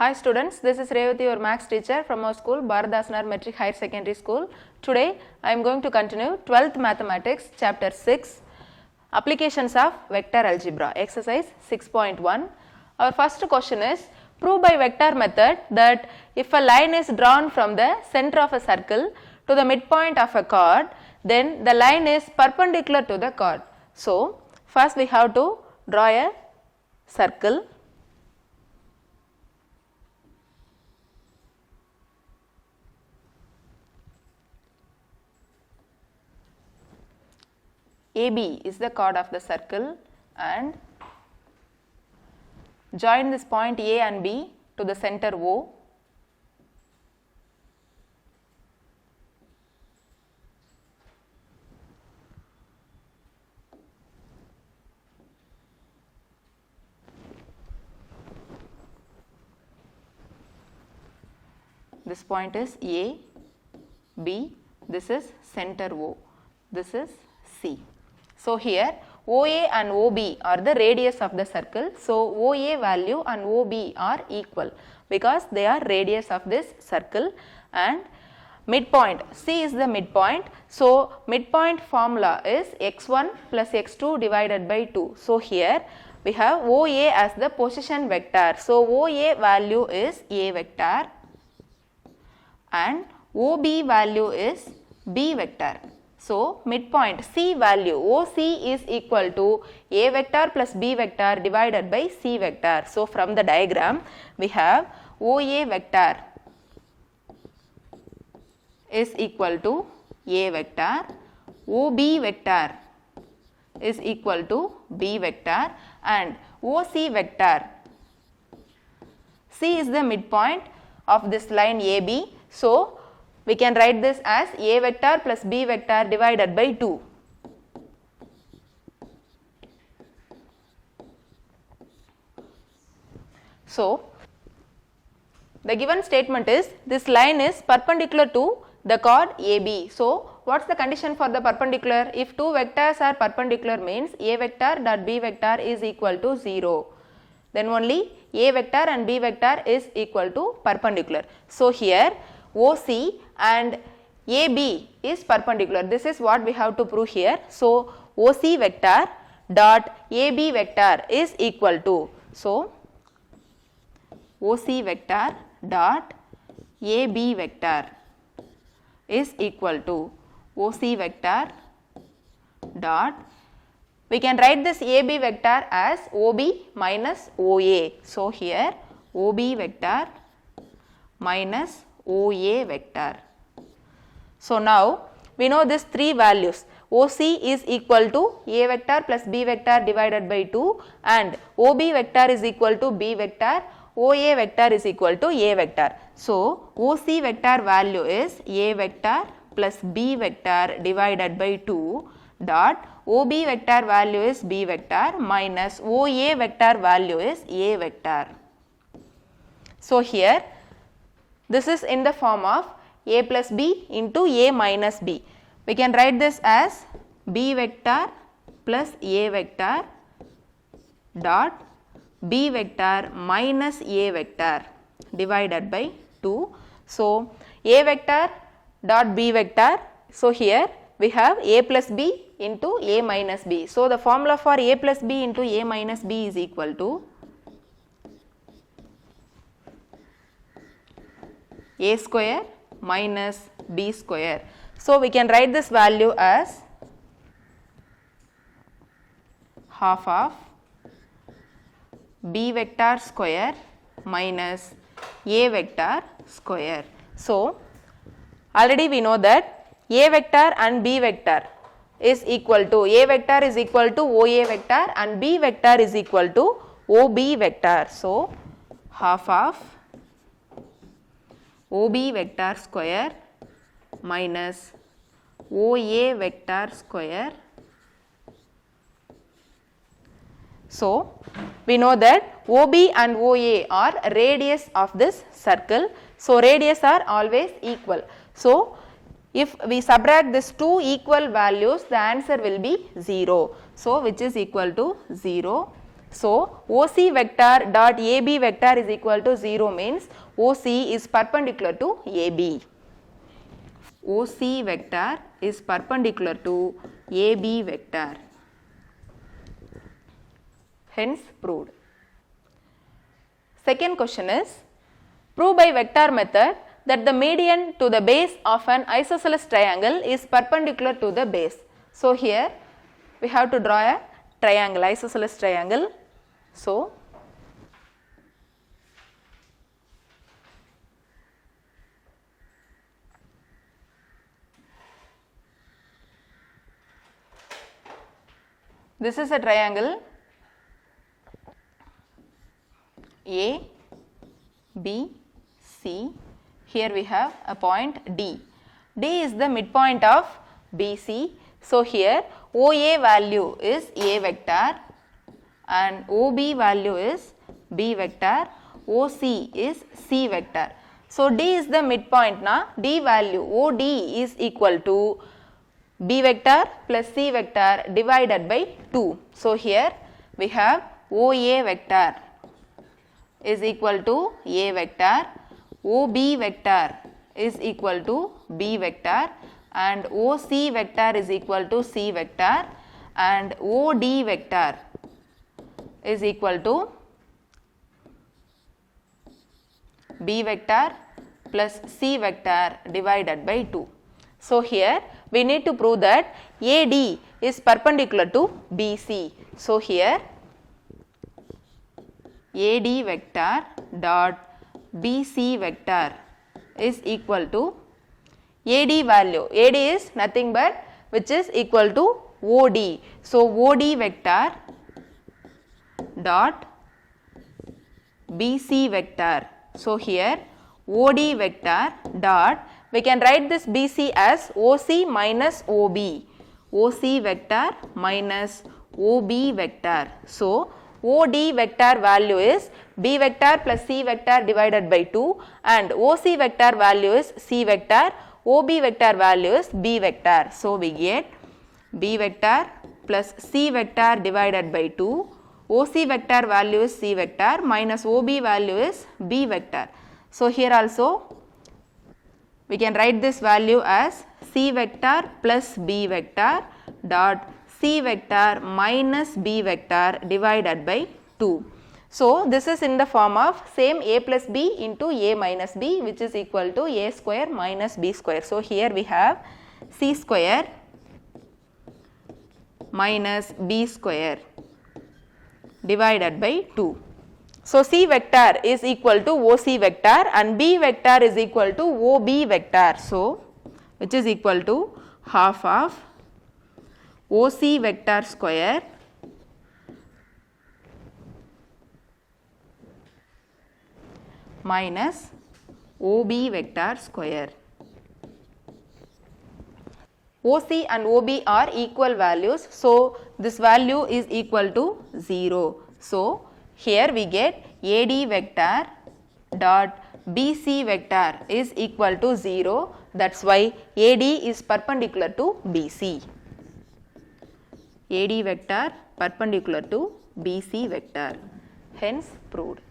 Hi students, this is Revati, your maths teacher from our school Bharatdasanar Metric Higher Secondary School. Today I am going to continue 12th Mathematics chapter 6 Applications of Vector Algebra exercise 6.1. Our first question is prove by vector method that if a line is drawn from the center of a circle to the midpoint of a chord, then the line is perpendicular to the chord. So first we have to draw a circle. AB is the chord of the circle and join this point A and B to the center O. This point is A, B, this is center O, this is C. So here OA and OB are the radius of the circle. So OA value and OB are equal because they are radius of this circle, and midpoint C is the midpoint. So midpoint formula is x1 plus x2 divided by 2. So here we have OA as the position vector. So OA value is A vector and OB value is B vector. So midpoint C value OC is equal to A vector plus B vector divided by C vector. So from the diagram we have OA vector is equal to A vector, OB vector is equal to B vector, and OC vector. C is the midpoint of this line AB. So we can write this as A vector plus B vector divided by 2. So the given statement is this line is perpendicular to the chord AB. So what is the condition for the perpendicular? If two vectors are perpendicular means A vector dot B vector is equal to 0. Then only A vector and B vector is equal to perpendicular. So here OC and AB is perpendicular. This is what we have to prove here. So OC vector dot AB vector is equal to, so OC vector dot AB vector is equal to OC vector dot, we can write this AB vector as OB minus OA. So here OB vector minus OA vector. So now we know these three values. OC is equal to A vector plus B vector divided by 2 and OB vector is equal to B vector, OA vector is equal to A vector. So OC vector value is A vector plus B vector divided by 2 dot OB vector value is B vector minus OA vector value is A vector. So here this is in the form of A plus B into A minus B. We can write this as B vector plus A vector dot B vector minus A vector divided by 2. So A vector dot B vector. So here we have A plus B into A minus B. So the formula for A plus B into A minus B is equal to A square minus B square. So we can write this value as half of B vector square minus A vector square. So already we know that A vector and B vector is equal to, A vector is equal to OA vector and B vector is equal to OB vector. So half of OB vector square minus OA vector square. So we know that OB and OA are radius of this circle. So radius are always equal. So if we subtract these two equal values, the answer will be 0. So which is equal to 0. So, OC vector dot AB vector is equal to 0 means OC is perpendicular to AB. OC vector is perpendicular to AB vector. Hence proved. Second question is, prove by vector method that the median to the base of an isosceles triangle is perpendicular to the base. So, here we have to draw a triangle, isosceles triangle. So, this is a triangle A, B, C. Here we have a point D. D is the midpoint of BC. So, here OA value is A vector and OB value is B vector, OC is C vector. So, D is the midpoint na, D value OD is equal to B vector plus C vector divided by 2. So, here we have OA vector is equal to A vector, OB vector is equal to B vector and OC vector is equal to C vector and OD vector is equal to B vector plus C vector divided by 2. So, here we need to prove that AD is perpendicular to BC. So, here AD vector dot BC vector is equal to AD value. AD is nothing but which is equal to OD. So, OD vector dot BC vector. So, here OD vector dot, we can write this BC as OC minus OB, OC vector minus OB vector. So, OD vector value is B vector plus C vector divided by 2 and OC vector value is C vector, OB vector value is B vector. So, we get B vector plus C vector divided by 2, OC vector value is C vector minus OB value is B vector. So, here also we can write this value as C vector plus B vector dot C vector minus B vector divided by 2. So, this is in the form of same A plus B into A minus B, which is equal to A square minus B square. So, here we have C square minus B square divided by 2. So, C vector is equal to OC vector and B vector is equal to OB vector. So, which is equal to half of OC vector square minus OB vector square. OC and OB are equal values. So, this value is equal to 0. So, here we get AD vector dot BC vector is equal to 0. That is why AD is perpendicular to BC. AD vector perpendicular to BC vector. Hence proved.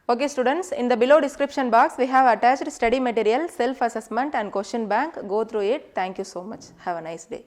Okay students, in the below description box we have attached study material, self assessment and question bank. Go through it. Thank you so much. Have a nice day.